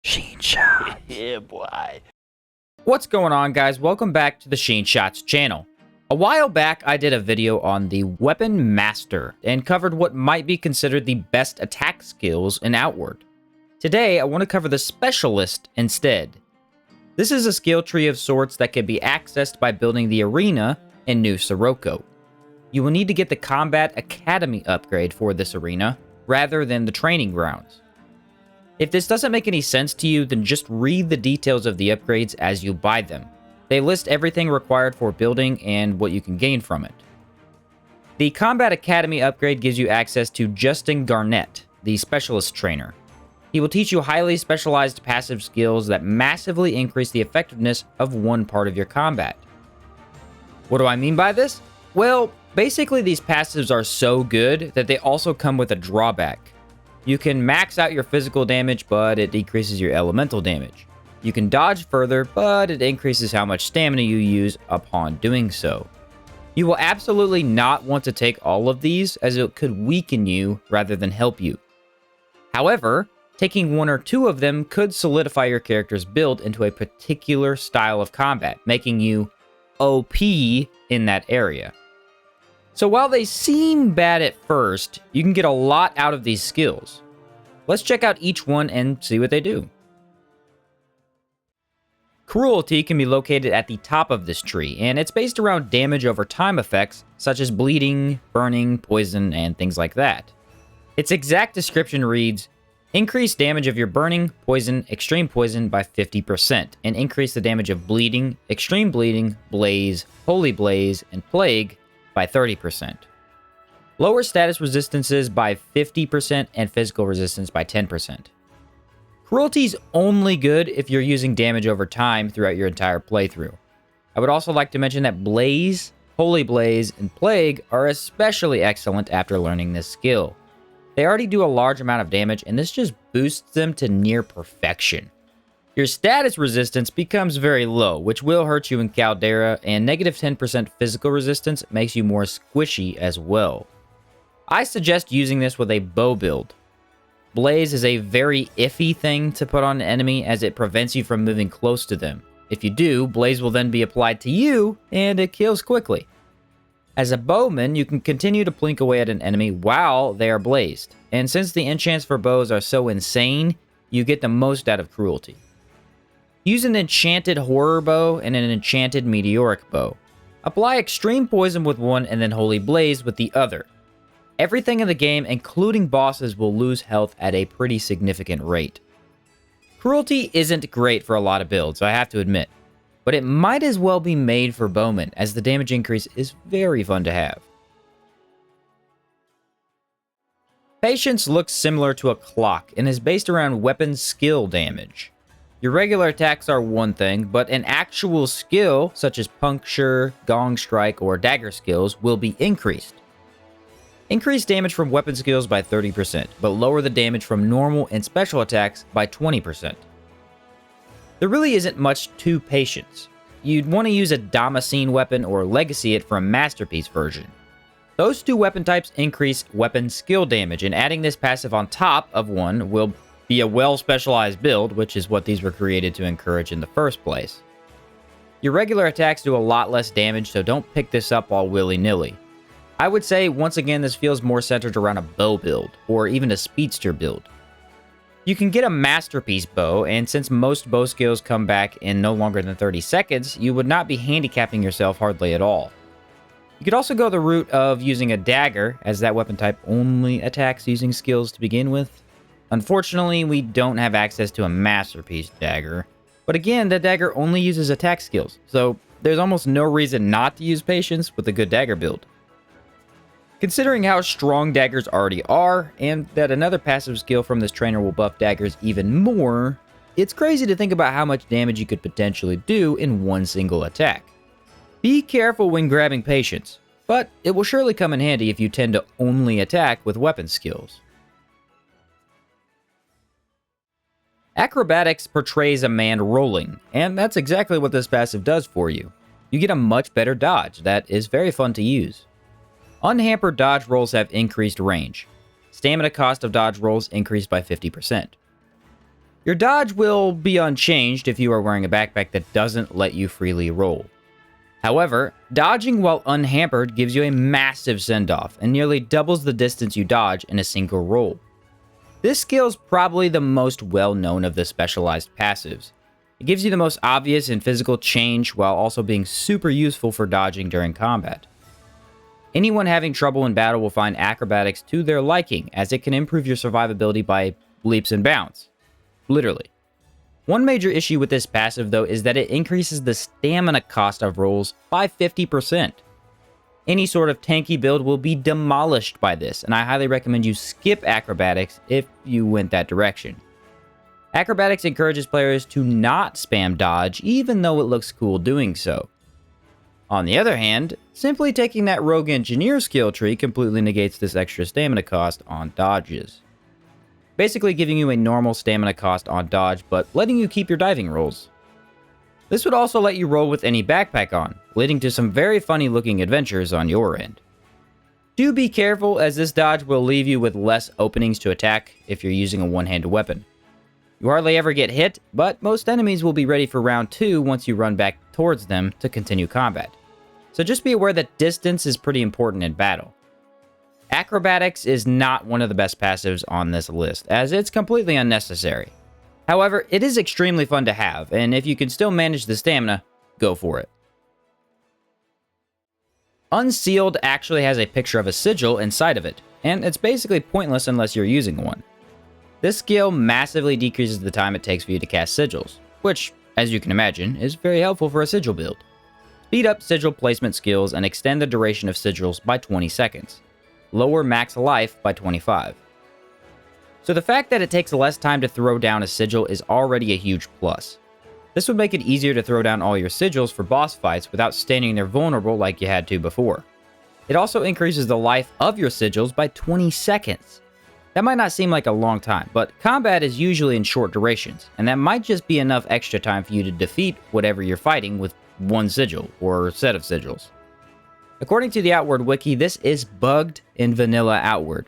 Sheen Shots. Yeah, boy. What's going on, guys? Welcome back to the Sheen Shots channel. A while back, I did a video on the Weapon Master and covered what might be considered the best attack skills in Outward. Today, I want to cover the Specialist instead. This is a skill tree of sorts that can be accessed by building the arena in New Sirocco. You will need to get the Combat Academy upgrade for this arena, rather than the training grounds. If this doesn't make any sense to you, then just read the details of the upgrades as you buy them. They list everything required for building and what you can gain from it. The Combat Academy upgrade gives you access to Justin Garnett, the Specialist Trainer. He will teach you highly specialized passive skills that massively increase the effectiveness of one part of your combat. What do I mean by this? Well, basically these passives are so good that they also come with a drawback. You can max out your physical damage, but it decreases your elemental damage. You can dodge further, but it increases how much stamina you use upon doing so. You will absolutely not want to take all of these, as it could weaken you rather than help you. However, taking one or two of them could solidify your character's build into a particular style of combat, making you OP in that area. So while they seem bad at first, you can get a lot out of these skills. Let's check out each one and see what they do. Cruelty can be located at the top of this tree, and it's based around damage over time effects, such as bleeding, burning, poison, and things like that. Its exact description reads, increase damage of your burning, poison, extreme poison by 50%, and increase the damage of bleeding, extreme bleeding, blaze, holy blaze, and plague by 30%. Lower status resistances by 50% and physical resistance by 10%. Cruelty's only good if you're using damage over time throughout your entire playthrough. I would also like to mention that Blaze, Holy Blaze, and Plague are especially excellent after learning this skill. They already do a large amount of damage, and this just boosts them to near perfection. Your status resistance becomes very low, which will hurt you in Caldera, and negative 10% physical resistance makes you more squishy as well. I suggest using this with a bow build. Blaze is a very iffy thing to put on an enemy, as it prevents you from moving close to them. If you do, Blaze will then be applied to you, and it kills quickly. As a bowman, you can continue to plink away at an enemy while they are blazed, and since the enchants for bows are so insane, you get the most out of Cruelty. Use an enchanted horror bow and an enchanted meteoric bow. Apply extreme poison with one and then holy blaze with the other. Everything in the game, including bosses, will lose health at a pretty significant rate. Cruelty isn't great for a lot of builds, I have to admit, but it might as well be made for bowmen, as the damage increase is very fun to have. Patience looks similar to a clock and is based around weapon skill damage. Your regular attacks are one thing, but an actual skill, such as puncture, gong strike, or dagger skills, will be increased. Increase damage from weapon skills by 30%, but lower the damage from normal and special attacks by 20%. There really isn't much to Patience. You'd want to use a Damascene weapon or Legacy it for a Masterpiece version. Those two weapon types increase weapon skill damage, and adding this passive on top of one will be a well-specialized build, which is what these were created to encourage in the first place. Your regular attacks do a lot less damage, so don't pick this up all willy-nilly. I would say, once again, this feels more centered around a bow build, or even a speedster build. You can get a Masterpiece bow, and since most bow skills come back in no longer than 30 seconds, you would not be handicapping yourself hardly at all. You could also go the route of using a dagger, as that weapon type only attacks using skills to begin with. Unfortunately, we don't have access to a Masterpiece dagger, but again, the dagger only uses attack skills, so there's almost no reason not to use Patience with a good dagger build. Considering how strong daggers already are, and that another passive skill from this trainer will buff daggers even more, it's crazy to think about how much damage you could potentially do in one single attack. Be careful when grabbing Patience, but it will surely come in handy if you tend to only attack with weapon skills. Acrobatics portrays a man rolling, and that's exactly what this passive does for you. You get a much better dodge that is very fun to use. Unhampered dodge rolls have increased range. Stamina cost of dodge rolls increased by 50%. Your dodge will be unchanged if you are wearing a backpack that doesn't let you freely roll. However, dodging while unhampered gives you a massive send-off and nearly doubles the distance you dodge in a single roll. This skill is probably the most well-known of the specialized passives. It gives you the most obvious and physical change while also being super useful for dodging during combat. Anyone having trouble in battle will find Acrobatics to their liking, as it can improve your survivability by leaps and bounds. Literally. One major issue with this passive, though, is that it increases the stamina cost of rolls by 50%. Any sort of tanky build will be demolished by this, and I highly recommend you skip Acrobatics if you went that direction. Acrobatics encourages players to not spam dodge, even though it looks cool doing so. On the other hand, simply taking that Rogue Engineer skill tree completely negates this extra stamina cost on dodges. Basically giving you a normal stamina cost on dodge, but letting you keep your diving rolls. This would also let you roll with any backpack on, leading to some very funny looking adventures on your end. Do be careful, as this dodge will leave you with less openings to attack if you're using a one-handed weapon. You hardly ever get hit, but most enemies will be ready for round 2 once you run back towards them to continue combat. So just be aware that distance is pretty important in battle. Acrobatics is not one of the best passives on this list, as it's completely unnecessary. However, it is extremely fun to have, and if you can still manage the stamina, go for it. Unsealed actually has a picture of a sigil inside of it, and it's basically pointless unless you're using one. This skill massively decreases the time it takes for you to cast sigils, which, as you can imagine, is very helpful for a sigil build. Speed up sigil placement skills and extend the duration of sigils by 20 seconds. Lower max life by 25. So the fact that it takes less time to throw down a sigil is already a huge plus. This would make it easier to throw down all your sigils for boss fights without standing there vulnerable like you had to before. It also increases the life of your sigils by 20 seconds. That might not seem like a long time, but combat is usually in short durations, and that might just be enough extra time for you to defeat whatever you're fighting with one sigil, or set of sigils. According to the Outward Wiki, this is bugged in vanilla Outward.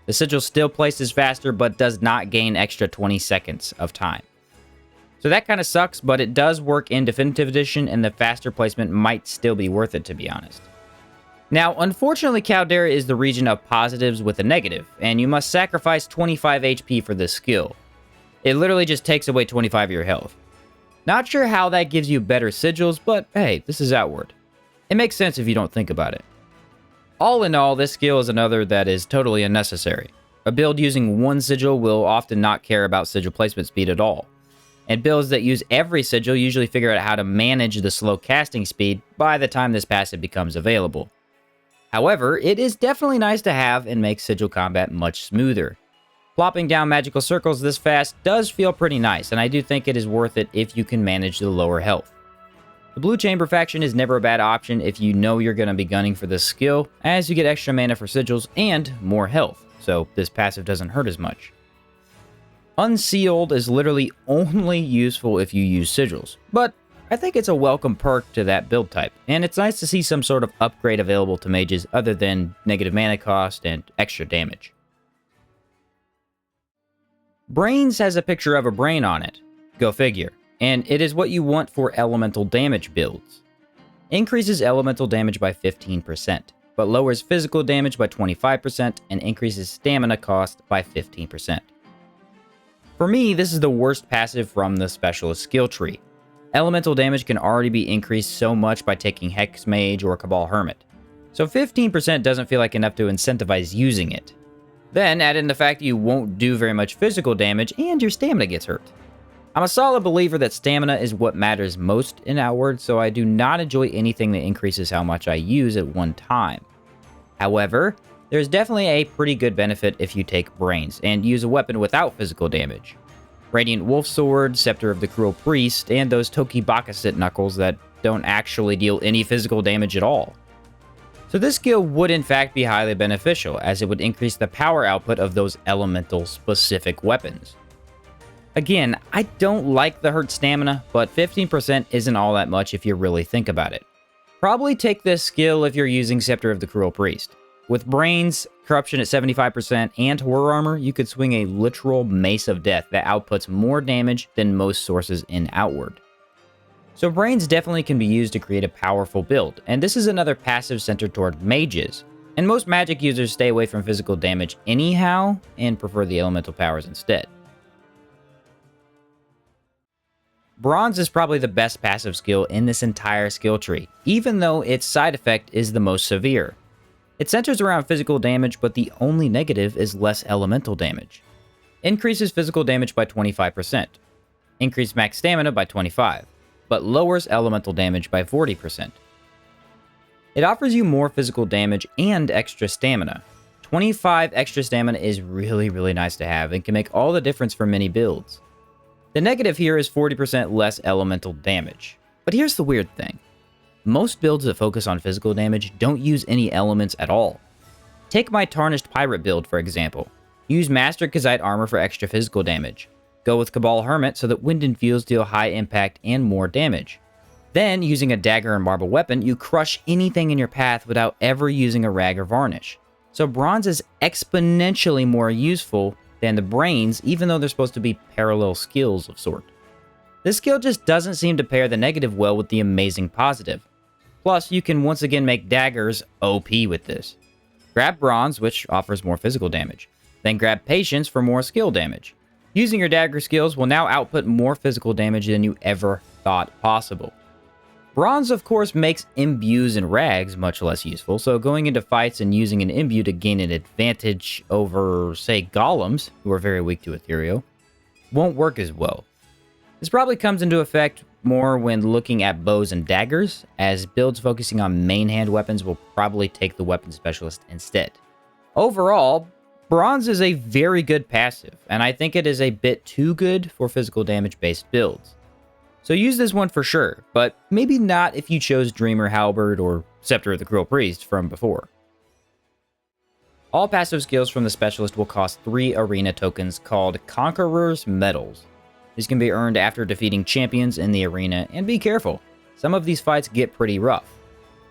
The sigil still places faster, but does not gain extra 20 seconds of time. So that kind of sucks, but it does work in Definitive Edition, and the faster placement might still be worth it, to be honest. Now, unfortunately, Caldera is the region of positives with a negative, and you must sacrifice 25 HP for this skill. It literally just takes away 25 of your health. Not sure how that gives you better sigils, but hey, this is Outward. It makes sense if you don't think about it. All in all, this skill is another that is totally unnecessary. A build using one sigil will often not care about sigil placement speed at all. And builds that use every sigil usually figure out how to manage the slow casting speed by the time this passive becomes available. However, it is definitely nice to have and makes sigil combat much smoother. Plopping down magical circles this fast does feel pretty nice, and I do think it is worth it if you can manage the lower health. The Blue Chamber faction is never a bad option if you know you're going to be gunning for this skill, as you get extra mana for sigils and more health, so this passive doesn't hurt as much. Unsealed is literally only useful if you use sigils, but I think it's a welcome perk to that build type, and it's nice to see some sort of upgrade available to mages other than negative mana cost and extra damage. Brains has a picture of a brain on it. Go figure. And it is what you want for elemental damage builds. Increases elemental damage by 15%, but lowers physical damage by 25% and increases stamina cost by 15%. For me, this is the worst passive from the specialist skill tree. Elemental damage can already be increased so much by taking Hex Mage or Cabal Hermit, so 15% doesn't feel like enough to incentivize using it. Then add in the fact that you won't do very much physical damage and your stamina gets hurt. I'm a solid believer that stamina is what matters most in Outward, so I do not enjoy anything that increases how much I use at one time. However, there's definitely a pretty good benefit if you take Brains and use a weapon without physical damage. Radiant Wolf Sword, Scepter of the Cruel Priest, and those Toki Bakasit Knuckles that don't actually deal any physical damage at all. So this skill would in fact be highly beneficial, as it would increase the power output of those elemental-specific weapons. Again, I don't like the hurt stamina, but 15% isn't all that much if you really think about it. Probably take this skill if you're using Scepter of the Cruel Priest. With Brains, Corruption at 75%, and Horror Armor, you could swing a literal Mace of Death that outputs more damage than most sources in Outward. So Brains definitely can be used to create a powerful build, and this is another passive centered toward mages. And most magic users stay away from physical damage anyhow, and prefer the elemental powers instead. Brawns is probably the best passive skill in this entire skill tree, even though its side effect is the most severe. It centers around physical damage, but the only negative is less elemental damage. Increases physical damage by 25%. Increase max stamina by 25%, but lowers elemental damage by 40%. It offers you more physical damage and extra stamina. 25 extra stamina is really nice to have and can make all the difference for many builds. The negative here is 40% less elemental damage. But here's the weird thing. Most builds that focus on physical damage don't use any elements at all. Take my Tarnished Pirate build, for example. Use Master Kazite armor for extra physical damage. Go with Cabal Hermit so that Wind and Fields deal high impact and more damage. Then, using a dagger and marble weapon, you crush anything in your path without ever using a rag or varnish. So Bronze is exponentially more useful than the Brains, even though they're supposed to be parallel skills of sort. This skill just doesn't seem to pair the negative well with the amazing positive. Plus, you can once again make daggers OP with this. Grab Bronze, which offers more physical damage. Then grab Patience for more skill damage. Using your dagger skills will now output more physical damage than you ever thought possible. Bronze, of course, makes imbues and rags much less useful, so going into fights and using an imbue to gain an advantage over, say, golems, who are very weak to ethereal, won't work as well. This probably comes into effect more when looking at bows and daggers, as builds focusing on main hand weapons will probably take the weapon specialist instead. Overall, Bronze is a very good passive, and I think it is a bit too good for physical damage-based builds. So use this one for sure, but maybe not if you chose Dreamer Halberd or Scepter of the Cruel Priest from before. All passive skills from the specialist will cost 3 arena tokens called Conqueror's Medals. These can be earned after defeating champions in the arena, and be careful, some of these fights get pretty rough.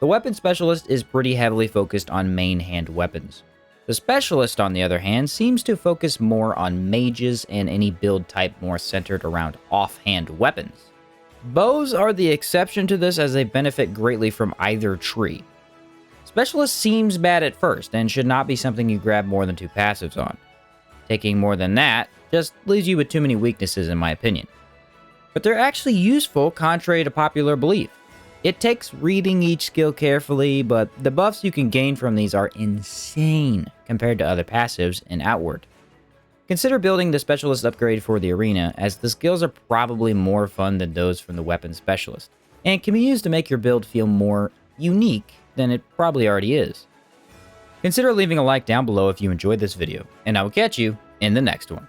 The weapon specialist is pretty heavily focused on main hand weapons. The specialist, on the other hand, seems to focus more on mages and any build type more centered around offhand weapons. Bows are the exception to this as they benefit greatly from either tree. Specialist seems bad at first and should not be something you grab more than 2 passives on. Taking more than that just leaves you with too many weaknesses in my opinion. But they're actually useful contrary to popular belief. It takes reading each skill carefully, but the buffs you can gain from these are insane compared to other passives in Outward. Consider building the Specialist upgrade for the arena, as the skills are probably more fun than those from the Weapon Specialist, and can be used to make your build feel more unique than it probably already is. Consider leaving a like down below if you enjoyed this video, and I will catch you in the next one.